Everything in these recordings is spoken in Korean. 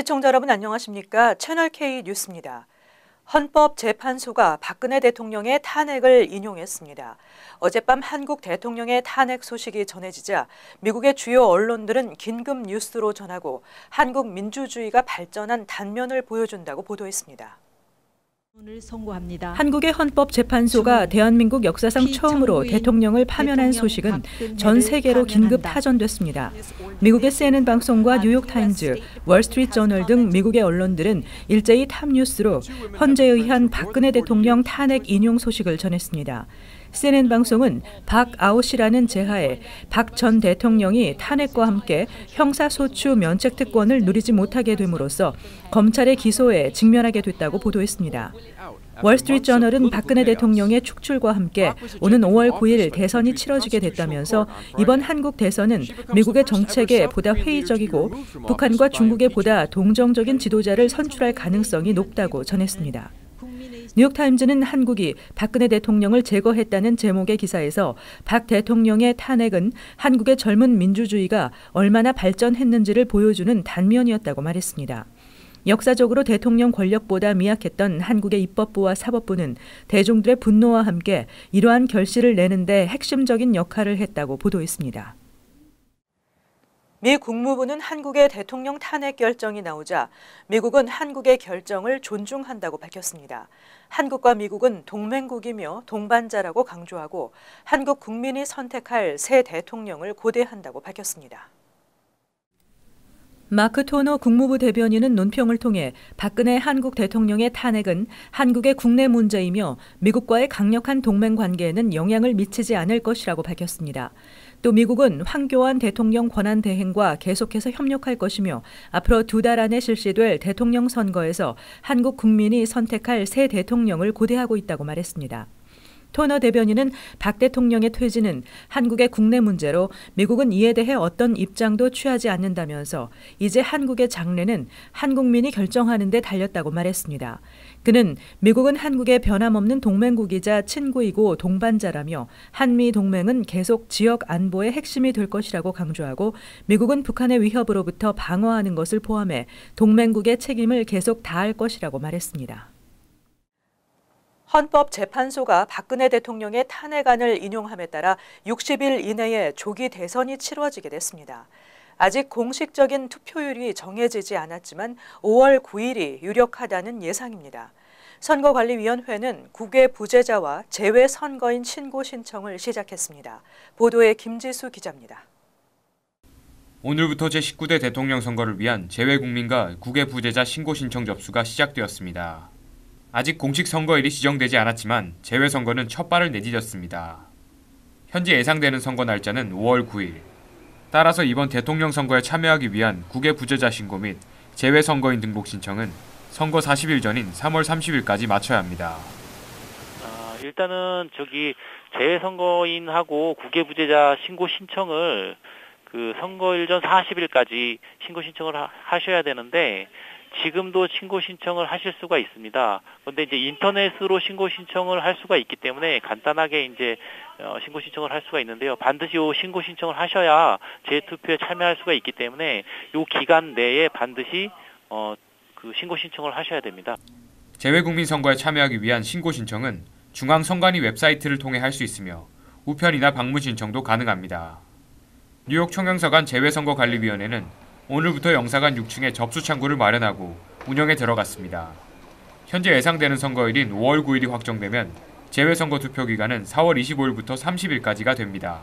시청자 여러분 안녕하십니까? 채널K 뉴스입니다. 헌법재판소가 박근혜 대통령의 탄핵을 인용했습니다. 어젯밤 한국 대통령의 탄핵 소식이 전해지자 미국의 주요 언론들은 긴급 뉴스로 전하고 한국 민주주의가 발전한 단면을 보여준다고 보도했습니다. 한국의 헌법재판소가 대한민국 역사상 처음으로 대통령을 파면한 소식은 전 세계로 긴급 타전됐습니다. 미국의 CNN 방송과 뉴욕타임즈, 월스트리트저널 등 미국의 언론들은 일제히 탑뉴스로 헌재에 의한 박근혜 대통령 탄핵 인용 소식을 전했습니다. CNN 방송은 박아웃이라는 제하에 박 전 대통령이 탄핵과 함께 형사소추 면책특권을 누리지 못하게 됨으로써 검찰의 기소에 직면하게 됐다고 보도했습니다. 월스트리트저널은 박근혜 대통령의 축출과 함께 오는 5월 9일 대선이 치러지게 됐다면서 이번 한국 대선은 미국의 정책에 보다 회의적이고 북한과 중국에 보다 동정적인 지도자를 선출할 가능성이 높다고 전했습니다. 뉴욕타임즈는 한국이 박근혜 대통령을 제거했다는 제목의 기사에서 박 대통령의 탄핵은 한국의 젊은 민주주의가 얼마나 발전했는지를 보여주는 단면이었다고 말했습니다. 역사적으로 대통령 권력보다 미약했던 한국의 입법부와 사법부는 대중들의 분노와 함께 이러한 결실을 내는 데 핵심적인 역할을 했다고 보도했습니다. 미 국무부는 한국의 대통령 탄핵 결정이 나오자 미국은 한국의 결정을 존중한다고 밝혔습니다. 한국과 미국은 동맹국이며 동반자라고 강조하고 한국 국민이 선택할 새 대통령을 고대한다고 밝혔습니다. 마크 토너 국무부 대변인은 논평을 통해 박근혜 한국 대통령의 탄핵은 한국의 국내 문제이며 미국과의 강력한 동맹 관계에는 영향을 미치지 않을 것이라고 밝혔습니다. 또 미국은 황교안 대통령 권한 대행과 계속해서 협력할 것이며 앞으로 2달 안에 실시될 대통령 선거에서 한국 국민이 선택할 새 대통령을 고대하고 있다고 말했습니다. 토너 대변인은 박 대통령의 퇴진은 한국의 국내 문제로 미국은 이에 대해 어떤 입장도 취하지 않는다면서 이제 한국의 장래는 한국민이 결정하는 데 달렸다고 말했습니다. 그는 미국은 한국의 변함없는 동맹국이자 친구이고 동반자라며 한미 동맹은 계속 지역 안보의 핵심이 될 것이라고 강조하고 미국은 북한의 위협으로부터 방어하는 것을 포함해 동맹국의 책임을 계속 다할 것이라고 말했습니다. 헌법재판소가 박근혜 대통령의 탄핵안을 인용함에 따라 60일 이내에 조기 대선이 치러지게 됐습니다. 아직 공식적인 투표율이 정해지지 않았지만 5월 9일이 유력하다는 예상입니다. 선거관리위원회는 국외 부재자와 재외 선거인 신고 신청을 시작했습니다. 보도에 김지수 기자입니다. 오늘부터 제19대 대통령 선거를 위한 재외 국민과 국외 부재자 신고 신청 접수가 시작되었습니다. 아직 공식 선거일이 지정되지 않았지만 재외선거는 첫 발을 내디뎠습니다. 현재 예상되는 선거 날짜는 5월 9일. 따라서 이번 대통령 선거에 참여하기 위한 국외 부재자 신고 및 재외선거인 등록 신청은 선거 40일 전인 3월 30일까지 마쳐야 합니다. 일단은 재외선거인하고 국외 부재자 신고 신청을 선거일 전 40일까지 신고 신청을 하셔야 되는데 지금도 신고 신청을 하실 수가 있습니다. 그런데 이제 인터넷으로 신고 신청을 할 수가 있기 때문에 간단하게 이제 신고 신청을 할 수가 있는데요. 반드시 이 신고 신청을 하셔야 재투표에 참여할 수가 있기 때문에 이 기간 내에 반드시 신고 신청을 하셔야 됩니다. 재외국민 선거에 참여하기 위한 신고 신청은 중앙선관위 웹사이트를 통해 할 수 있으며 우편이나 방문 신청도 가능합니다. 뉴욕 총영사관 재외선거관리위원회는 오늘부터 영사관 6층에 접수 창구를 마련하고 운영에 들어갔습니다. 현재 예상되는 선거일인 5월 9일이 확정되면 재외선거 투표 기간은 4월 25일부터 30일까지가 됩니다.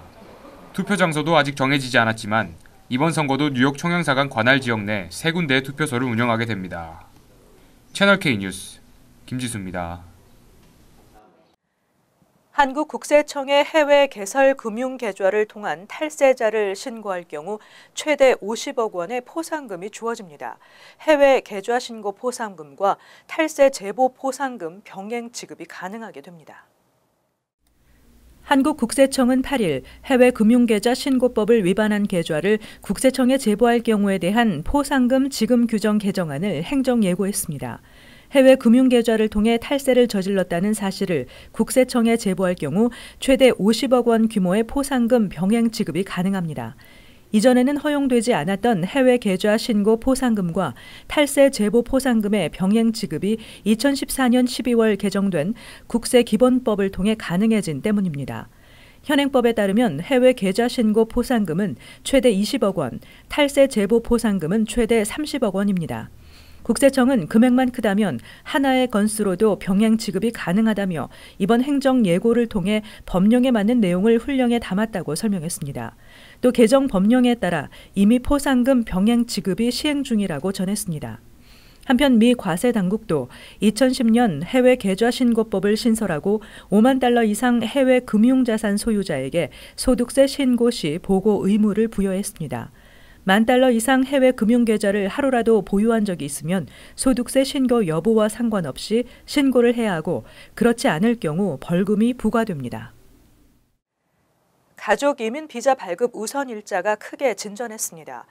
투표 장소도 아직 정해지지 않았지만 이번 선거도 뉴욕 총영사관 관할 지역 내 3군데의 투표소를 운영하게 됩니다. 채널K 뉴스 김지수입니다. 한국국세청에 해외 개설 금융계좌를 통한 탈세자를 신고할 경우 최대 50억 원의 포상금이 주어집니다. 해외 계좌 신고 포상금과 탈세 제보 포상금 병행 지급이 가능하게 됩니다. 한국국세청은 8일 해외 금융계좌 신고법을 위반한 계좌를 국세청에 제보할 경우에 대한 포상금 지급 규정 개정안을 행정 예고했습니다. 해외 금융계좌를 통해 탈세를 저질렀다는 사실을 국세청에 제보할 경우 최대 50억 원 규모의 포상금 병행 지급이 가능합니다. 이전에는 허용되지 않았던 해외 계좌 신고 포상금과 탈세 제보 포상금의 병행 지급이 2014년 12월 개정된 국세기본법을 통해 가능해진 때문입니다. 현행법에 따르면 해외 계좌 신고 포상금은 최대 20억 원, 탈세 제보 포상금은 최대 30억 원입니다. 국세청은 금액만 크다면 하나의 건수로도 병행 지급이 가능하다며 이번 행정 예고를 통해 법령에 맞는 내용을 훈령에 담았다고 설명했습니다. 또 개정 법령에 따라 이미 포상금 병행 지급이 시행 중이라고 전했습니다. 한편 미 과세 당국도 2010년 해외 계좌 신고법을 신설하고 5만 달러 이상 해외 금융자산 소유자에게 소득세 신고 시 보고 의무를 부여했습니다. $10,000 이상 해외 금융계좌를 하루라도 보유한 적이 있으면 소득세 신고 여부와 상관없이 신고를 해야 하고 그렇지 않을 경우 벌금이 부과됩니다. 가족 이민 비자 발급 우선 일자가 크게 진전했습니다.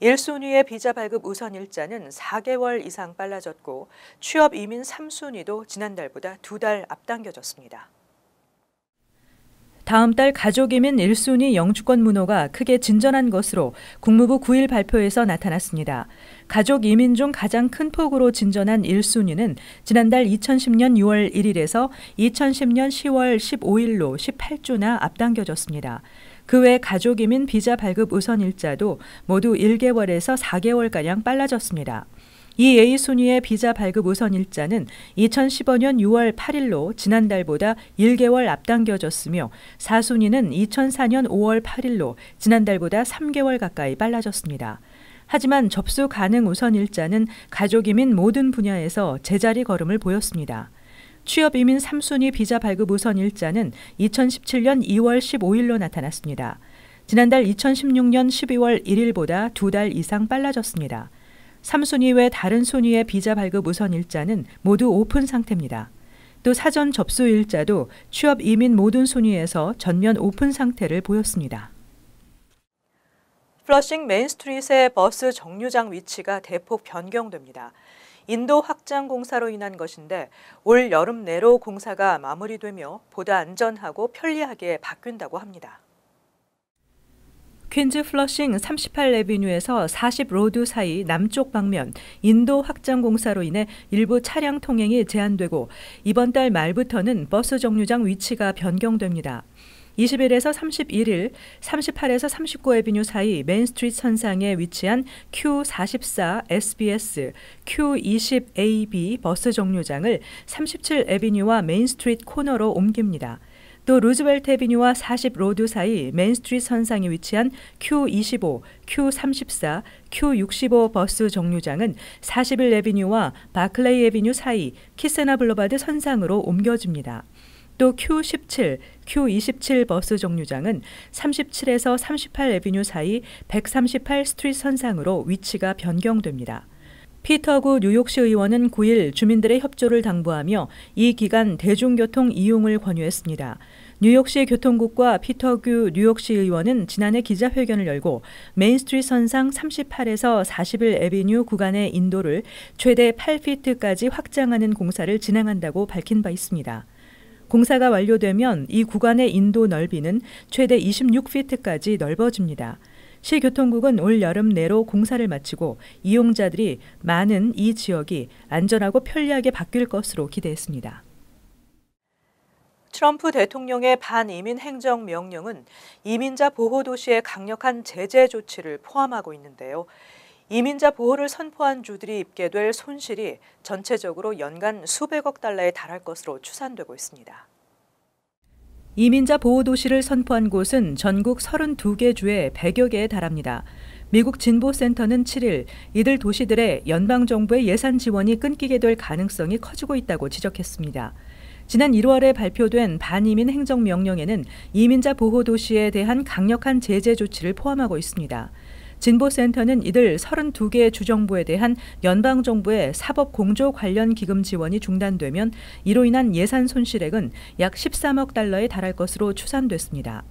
1순위의 비자 발급 우선 일자는 4개월 이상 빨라졌고 취업 이민 3순위도 지난달보다 2달 앞당겨졌습니다. 다음 달 가족이민 1순위 영주권 문호가 크게 진전한 것으로 국무부 9일 발표에서 나타났습니다. 가족 이민 중 가장 큰 폭으로 진전한 1순위는 지난달 2010년 6월 1일에서 2010년 10월 15일로 18주나 앞당겨졌습니다. 그 외 가족 이민 비자 발급 우선 일자도 모두 1개월에서 4개월가량 빨라졌습니다. 이 A순위의 비자 발급 우선 일자는 2015년 6월 8일로 지난달보다 1개월 앞당겨졌으며 4순위는 2004년 5월 8일로 지난달보다 3개월 가까이 빨라졌습니다. 하지만 접수 가능 우선 일자는 가족 이민 모든 분야에서 제자리 걸음을 보였습니다. 취업 이민 3순위 비자 발급 우선 일자는 2017년 2월 15일로 나타났습니다. 지난달 2016년 12월 1일보다 2달 이상 빨라졌습니다. 3순위 외 다른 순위의 비자 발급 우선 일자는 모두 오픈 상태입니다. 또 사전 접수 일자도 취업 이민 모든 순위에서 전면 오픈 상태를 보였습니다. 플러싱 메인스트리트의 버스 정류장 위치가 대폭 변경됩니다. 인도 확장 공사로 인한 것인데 올 여름 내로 공사가 마무리되며 보다 안전하고 편리하게 바뀐다고 합니다. 퀸즈 플러싱 38에비뉴에서 40로드 사이 남쪽 방면 인도 확장 공사로 인해 일부 차량 통행이 제한되고 이번 달 말부터는 버스 정류장 위치가 변경됩니다. 20일에서 31일 38에서 39에비뉴 사이 메인스트리트 선상에 위치한 Q44 SBS, Q20 AB 버스 정류장을 37에비뉴와 메인스트리트 코너로 옮깁니다. 또 루즈벨트 에비뉴와 40로드 사이 메인스트리트 선상에 위치한 Q25, Q34, Q65 버스 정류장은 41에비뉴와 바클레이 에비뉴 사이 키세나 블루바드 선상으로 옮겨집니다. 또 Q17, Q27 버스 정류장은 37에서 38에비뉴 사이 138 스트리트 선상으로 위치가 변경됩니다. 피터구 뉴욕시 의원은 9일 주민들의 협조를 당부하며 이 기간 대중교통 이용을 권유했습니다. 뉴욕시 교통국과 피터구 뉴욕시 의원은 지난해 기자회견을 열고 메인스트리트 선상 38에서 41 에비뉴 구간의 인도를 최대 8피트까지 확장하는 공사를 진행한다고 밝힌 바 있습니다. 공사가 완료되면 이 구간의 인도 넓이는 최대 26피트까지 넓어집니다. 시교통국은 올 여름 내로 공사를 마치고 이용자들이 많은 이 지역이 안전하고 편리하게 바뀔 것으로 기대했습니다. 트럼프 대통령의 반이민 행정명령은 이민자 보호 도시의 강력한 제재 조치를 포함하고 있는데요. 이민자 보호를 선포한 주들이 입게 될 손실이 전체적으로 연간 수백억 달러에 달할 것으로 추산되고 있습니다. 이민자 보호 도시를 선포한 곳은 전국 32개 주에 100여 개에 달합니다. 미국 진보센터는 7일 이들 도시들의 연방정부의 예산 지원이 끊기게 될 가능성이 커지고 있다고 지적했습니다. 지난 1월에 발표된 반이민 행정명령에는 이민자 보호 도시에 대한 강력한 제재 조치를 포함하고 있습니다. 진보센터는 이들 32개 주정부에 대한 연방정부의 사법 공조 관련 기금 지원이 중단되면 이로 인한 예산 손실액은 약 13억 달러에 달할 것으로 추산됐습니다.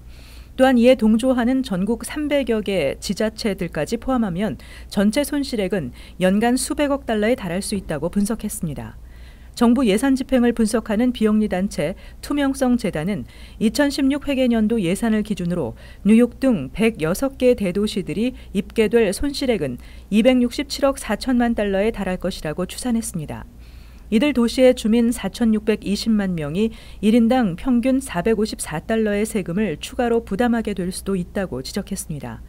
또한 이에 동조하는 전국 300여 개 지자체들까지 포함하면 전체 손실액은 연간 수백억 달러에 달할 수 있다고 분석했습니다. 정부 예산 집행을 분석하는 비영리 단체 투명성 재단은 2016 회계년도 예산을 기준으로 뉴욕 등 106개 대도시들이 입계될 손실액은 267억 4천만 달러에 달할 것이라고 추산했습니다. 이들 도시의 주민 4,620만 명이 1인당 평균 454달러의 세금을 추가로 부담하게 될 수도 있다고 지적했습니다.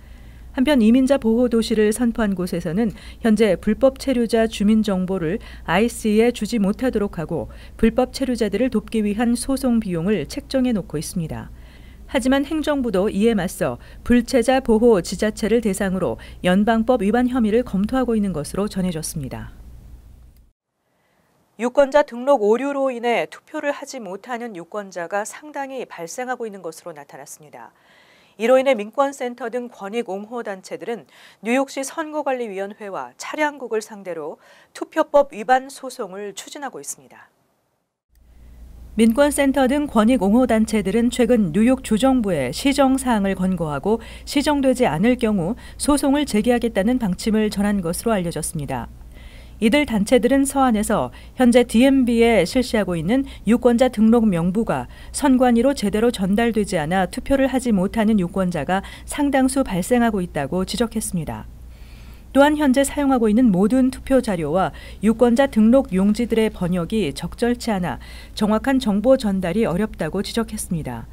한편 이민자 보호 도시를 선포한 곳에서는 현재 불법 체류자 주민 정보를 IC에 주지 못하도록 하고 불법 체류자들을 돕기 위한 소송 비용을 책정해 놓고 있습니다. 하지만 행정부도 이에 맞서 불체자 보호 지자체를 대상으로 연방법 위반 혐의를 검토하고 있는 것으로 전해졌습니다. 유권자 등록 오류로 인해 투표를 하지 못하는 유권자가 상당히 발생하고 있는 것으로 나타났습니다. 이로 인해 민권센터 등 권익옹호단체들은 뉴욕시 선거관리위원회와 차량국을 상대로 투표법 위반 소송을 추진하고 있습니다. 민권센터 등 권익옹호단체들은 최근 뉴욕 주정부에 시정사항을 권고하고 시정되지 않을 경우 소송을 제기하겠다는 방침을 전한 것으로 알려졌습니다. 이들 단체들은 서한에서 현재 DMV에 실시하고 있는 유권자 등록 명부가 선관위로 제대로 전달되지 않아 투표를 하지 못하는 유권자가 상당수 발생하고 있다고 지적했습니다. 또한 현재 사용하고 있는 모든 투표 자료와 유권자 등록 용지들의 번역이 적절치 않아 정확한 정보 전달이 어렵다고 지적했습니다.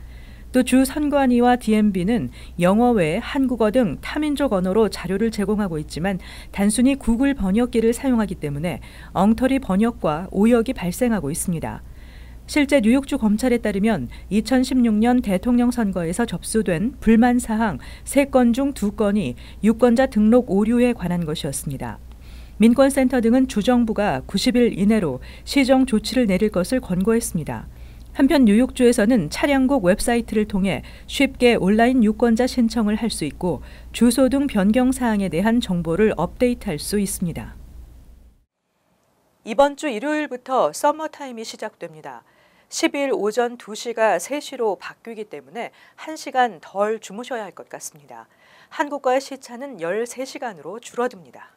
또 주 선관위와 DMV는 영어 외에 한국어 등 타민족 언어로 자료를 제공하고 있지만 단순히 구글 번역기를 사용하기 때문에 엉터리 번역과 오역이 발생하고 있습니다. 실제 뉴욕주 검찰에 따르면 2016년 대통령 선거에서 접수된 불만 사항 3건 중 2건이 유권자 등록 오류에 관한 것이었습니다. 민권센터 등은 주정부가 90일 이내로 시정 조치를 내릴 것을 권고했습니다. 한편 뉴욕주에서는 차량국 웹사이트를 통해 쉽게 온라인 유권자 신청을 할 수 있고 주소 등 변경 사항에 대한 정보를 업데이트할 수 있습니다. 이번 주 일요일부터 서머타임이 시작됩니다. 12일 오전 2시가 3시로 바뀌기 때문에 1시간 덜 주무셔야 할 것 같습니다. 한국과의 시차는 13시간으로 줄어듭니다.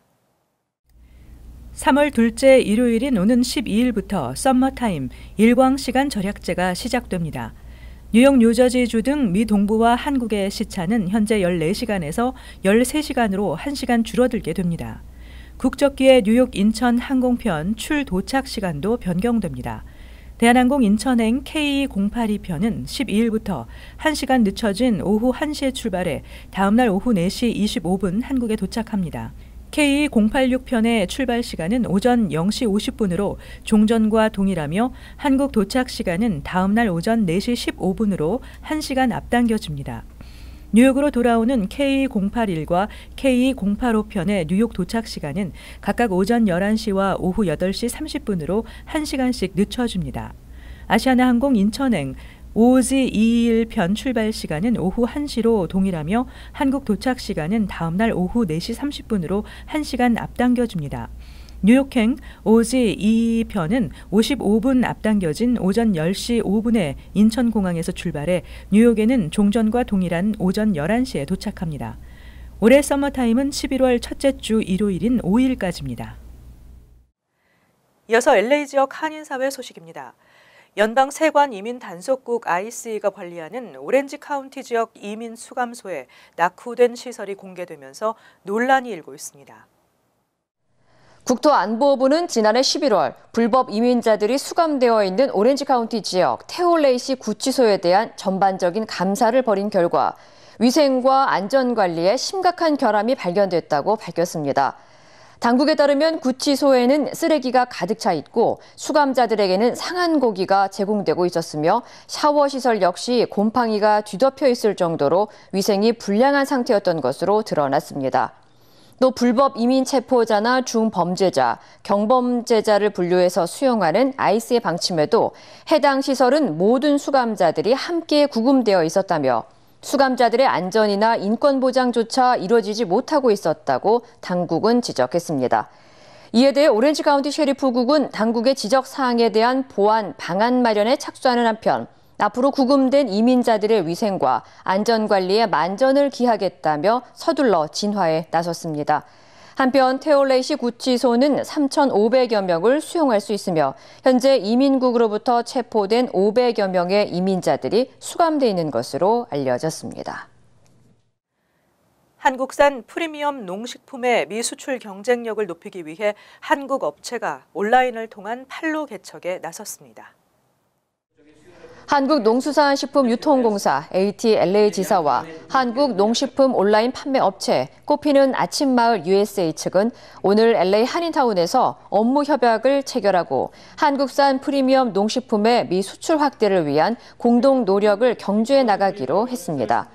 3월 둘째 일요일인 오는 12일부터 서머타임 일광시간 절약제가 시작됩니다. 뉴욕, 뉴저지주 등 미 동부와 한국의 시차는 현재 14시간에서 13시간으로 1시간 줄어들게 됩니다. 국적기의 뉴욕 인천 항공편 출 도착 시간도 변경됩니다. 대한항공 인천행 K2082편은 12일부터 1시간 늦춰진 오후 1시에 출발해 다음날 오후 4시 25분 한국에 도착합니다. K086편의 출발 시간은 오전 0시 50분으로 종전과 동일하며 한국 도착 시간은 다음날 오전 4시 15분으로 1시간 앞당겨집니다. 뉴욕으로 돌아오는 K081과 K085편의 뉴욕 도착 시간은 각각 오전 11시와 오후 8시 30분으로 1시간씩 늦춰집니다. 아시아나항공 인천행 OG221편 출발 시간은 오후 1시로 동일하며 한국 도착 시간은 다음날 오후 4시 30분으로 1시간 앞당겨집니다. 뉴욕행 OG222편은 55분 앞당겨진 오전 10시 5분에 인천공항에서 출발해 뉴욕에는 종전과 동일한 오전 11시에 도착합니다. 올해 서머타임은 11월 첫째 주 일요일인 5일까지입니다. 이어서 LA 지역 한인사회 소식입니다. 연방 세관 이민 단속국 IC가 관리하는 오렌지 카운티 지역 이민 수감소에 낙후된 시설이 공개되면서 논란이 일고 있습니다. 국토안보부는 지난해 11월 불법 이민자들이 수감되어 있는 오렌지 카운티 지역 테올레이시 구치소에 대한 전반적인 감사를 벌인 결과 위생과 안전관리에 심각한 결함이 발견됐다고 밝혔습니다. 당국에 따르면 구치소에는 쓰레기가 가득 차 있고 수감자들에게는 상한 고기가 제공되고 있었으며 샤워 시설 역시 곰팡이가 뒤덮여 있을 정도로 위생이 불량한 상태였던 것으로 드러났습니다. 또 불법 이민 체포자나 중범죄자, 경범죄자를 분류해서 수용하는 IC의 방침에도 해당 시설은 모든 수감자들이 함께 구금되어 있었다며 수감자들의 안전이나 인권 보장조차 이루어지지 못하고 있었다고 당국은 지적했습니다. 이에 대해 오렌지 카운티 셰리프국은 당국의 지적 사항에 대한 보완 방안 마련에 착수하는 한편 앞으로 구금된 이민자들의 위생과 안전관리에 만전을 기하겠다며 서둘러 진화에 나섰습니다. 한편 테올레이시 구치소는 3,500여 명을 수용할 수 있으며 현재 이민국으로부터 체포된 500여 명의 이민자들이 수감돼 있는 것으로 알려졌습니다. 한국산 프리미엄 농식품의 미수출 경쟁력을 높이기 위해 한국 업체가 온라인을 통한 판로 개척에 나섰습니다. 한국농수산식품유통공사 ATLA 지사와 한국농식품 온라인 판매 업체 꽃피는 아침마을 USA 측은 오늘 LA 한인타운에서 업무 협약을 체결하고 한국산 프리미엄 농식품의 미수출 확대를 위한 공동 노력을 경주해 나가기로 했습니다.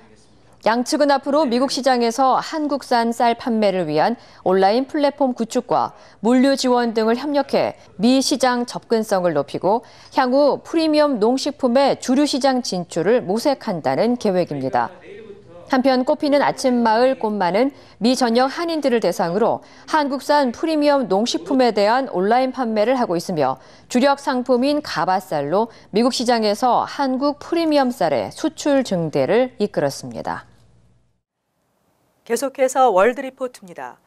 양측은 앞으로 미국 시장에서 한국산 쌀 판매를 위한 온라인 플랫폼 구축과 물류 지원 등을 협력해 미 시장 접근성을 높이고 향후 프리미엄 농식품의 주류 시장 진출을 모색한다는 계획입니다. 한편 꽃피는 아침마을 꽃마는 미 전역 한인들을 대상으로 한국산 프리미엄 농식품에 대한 온라인 판매를 하고 있으며 주력 상품인 가바쌀로 미국 시장에서 한국 프리미엄 쌀의 수출 증대를 이끌었습니다. 계속해서 월드리포트입니다.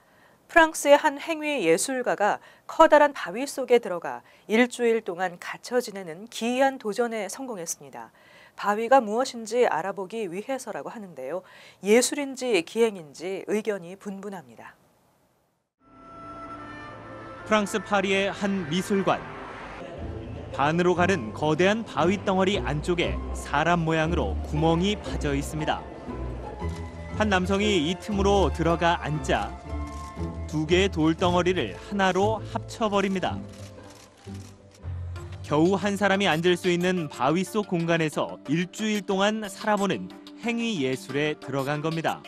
프랑스의 한 행위 예술가가 커다란 바위 속에 들어가 일주일 동안 갇혀 지내는 기이한 도전에 성공했습니다. 바위가 무엇인지 알아보기 위해서라고 하는데요. 예술인지 기행인지 의견이 분분합니다. 프랑스 파리의 한 미술관. 반으로 가른 거대한 바위 덩어리 안쪽에 사람 모양으로 구멍이 파져 있습니다. 한 남성이 이 틈으로 들어가 앉자 두 개의 돌덩어리를 하나로 합쳐버립니다. 겨우 한 사람이 앉을 수 있는 바위 속 공간에서 일주일 동안 살아보는 행위 예술에 들어간 겁니다.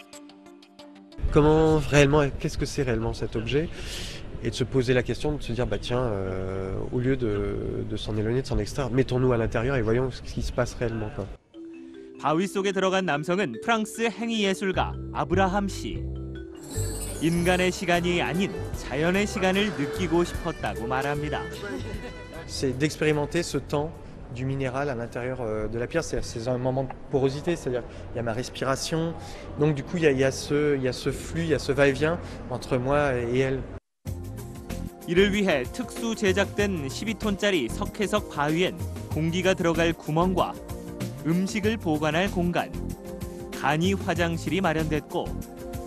Comment réellement, qu'est-ce que c'est réellement cet objet? Et de se poser la question, de se dire, bah tiens, au lieu de s'en éloigner, de s'en extraire, mettons-nous à l'intérieur et voyons ce qui se passe réellement, quoi. 바위 속에 들어간 남성은 프랑스 행위 예술가 아브라함 씨. 인간의 시간이 아닌 자연의 시간을 느끼고 싶었다고 말합니다. C'est d'expérimenter ce temps du minéral à l'intérieur de la pierre. C'est un moment de porosité, c'est-à-dire il y a ma respiration. Donc du coup, il y a ce flux, il y a ce va-et-vient entre moi et elle. 이를 위해 특수 제작된 12톤짜리 석회석 바위엔 공기가 들어갈 구멍과 음식을 보관할 공간, 간이 화장실이 마련됐고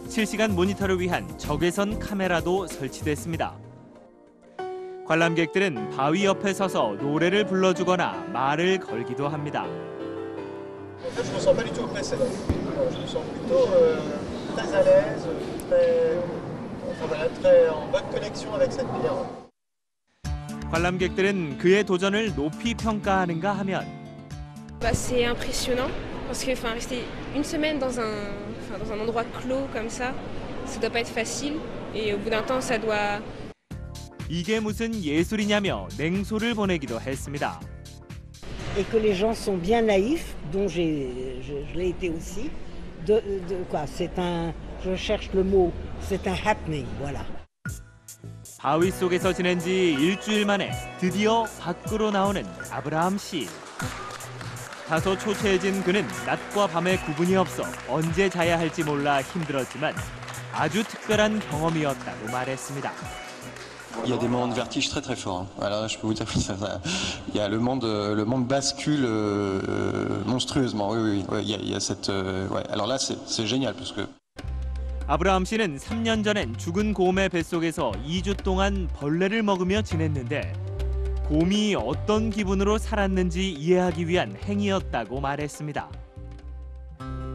실시간 모니터를 위한 적외선 카메라도 설치됐습니다. 관람객들은 바위 옆에 서서 노래를 불러주거나 말을 걸기도 합니다. Je me sens pas du tout oppressé. Je me sens plutôt très à l'aise, très en bonne connexion avec cette pierre. 관람객들은 그의 도전을 높이 평가하는가 하면 C'est impressionnant parce que rester une semaine dans un endroit clos comme ça doit pas être facile et au bout d'un temps ça doit. 이게 무슨 예술이냐며 냉소를 보내기도 했습니다. Et que les gens sont bien naïfs, dont je l'ai été aussi. Je cherche le mot, c'est un happening, voilà. 바위 속에서 지낸 지 일주일 만에 드디어 밖으로 나오는 아브라함 씨. 다소 초췌해진 그는 낮과 밤의 구분이 없어 언제 자야 할지 몰라 힘들었지만 아주 특별한 경험이었다고 말했습니다. Il y a des moments de vertige très très forts. Alors je peux vous dire que il y a le monde bascule monstrueusement. Oui, il y a cette ouais. Alors là c'est génial parce que 아브라함 씨는 3년 전엔 죽은 곰의 뱃속에서 2주 동안 벌레를 먹으며 지냈는데 곰이 어떤 기분으로 살았는지 이해하기 위한 행위였다고 말했습니다.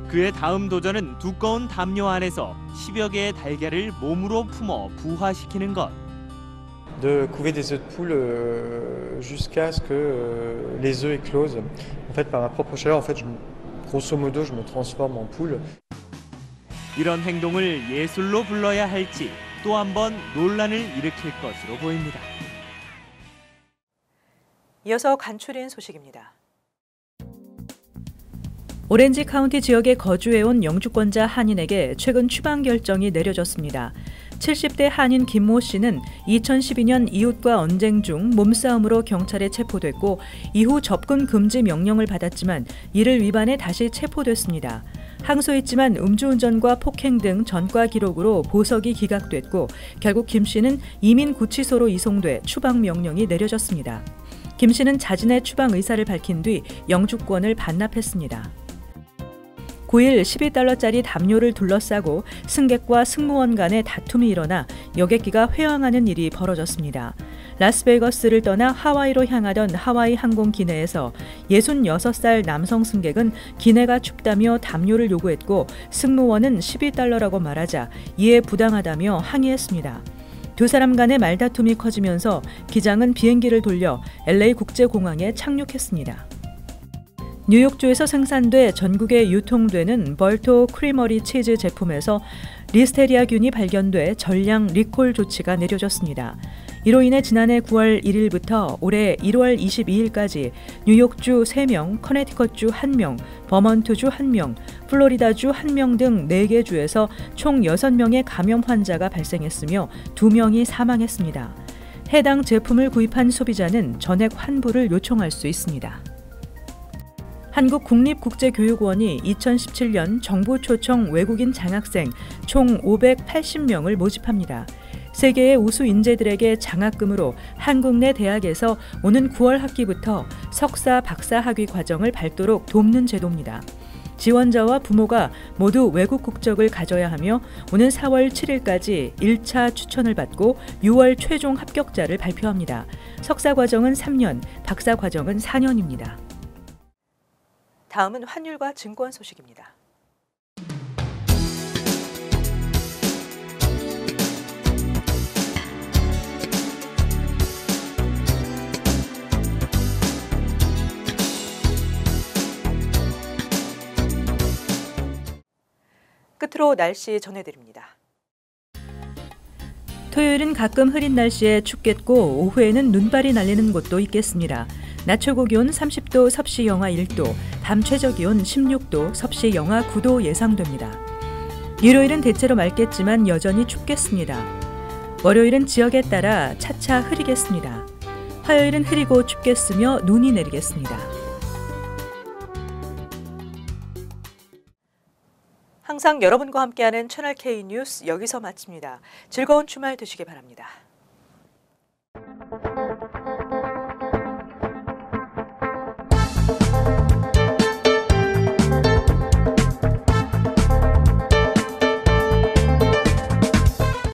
그의 다음 도전은 두꺼운 담요 안에서 10여 개의 달걀을 몸으로 품어 부화시키는 것. De couver des œufs de poule jusqu'à ce que les œufs éclosent. En fait, par ma propre chaleur, en fait, grosso modo, je me transforme en poule. 이런 행동을 예술로 불러야 할지 또 한 번 논란을 일으킬 것으로 보입니다. 이어서 간추린 소식입니다. 오렌지 카운티 지역에 거주해온 영주권자 한인에게 최근 추방 결정이 내려졌습니다. 70대 한인 김모 씨는 2012년 이웃과 언쟁 중 몸싸움으로 경찰에 체포됐고 이후 접근 금지 명령을 받았지만 이를 위반해 다시 체포됐습니다. 항소했지만 음주운전과 폭행 등 전과 기록으로 보석이 기각됐고 결국 김 씨는 이민구치소로 이송돼 추방 명령이 내려졌습니다. 김 씨는 자진의 추방 의사를 밝힌 뒤 영주권을 반납했습니다. 9일 12달러짜리 담요를 둘러싸고 승객과 승무원 간의 다툼이 일어나 여객기가 회항하는 일이 벌어졌습니다. 라스베이거스를 떠나 하와이로 향하던 하와이 항공 기내에서 66살 남성 승객은 기내가 춥다며 담요를 요구했고 승무원은 12달러라고 말하자 이에 부당하다며 항의했습니다. 두 사람 간의 말다툼이 커지면서 기장은 비행기를 돌려 LA 국제공항에 착륙했습니다. 뉴욕주에서 생산돼 전국에 유통되는 벌토 크리머리 치즈 제품에서 리스테리아균이 발견돼 전량 리콜 조치가 내려졌습니다. 이로 인해 지난해 9월 1일부터 올해 1월 22일까지 뉴욕주 3명, 커네티컷주 1명, 버먼트주 1명, 플로리다주 1명 등 4개 주에서 총 6명의 감염 환자가 발생했으며 2명이 사망했습니다. 해당 제품을 구입한 소비자는 전액 환불을 요청할 수 있습니다. 한국국립국제교육원이 2017년 정부 초청 외국인 장학생 총 580명을 모집합니다. 세계의 우수 인재들에게 장학금으로 한국 내 대학에서 오는 9월 학기부터 석사, 박사 학위 과정을 밟도록 돕는 제도입니다. 지원자와 부모가 모두 외국 국적을 가져야 하며 오는 4월 7일까지 1차 추천을 받고 6월 최종 합격자를 발표합니다. 석사 과정은 3년, 박사 과정은 4년입니다. 다음은 환율과 증권 소식입니다. 끝으로 날씨 전해드립니다. 토요일은 가끔 흐린 날씨에 춥겠고 오후에는 눈발이 날리는 곳도 있겠습니다. 낮 최고 기온 30도, 섭씨 영하 1도, 밤 최저 기온 16도, 섭씨 영하 9도 예상됩니다. 일요일은 대체로 맑겠지만 여전히 춥겠습니다. 월요일은 지역에 따라 차차 흐리겠습니다. 화요일은 흐리고 춥겠으며 눈이 내리겠습니다. 항상 여러분과 함께하는 채널K 뉴스 여기서 마칩니다. 즐거운 주말 되시기 바랍니다.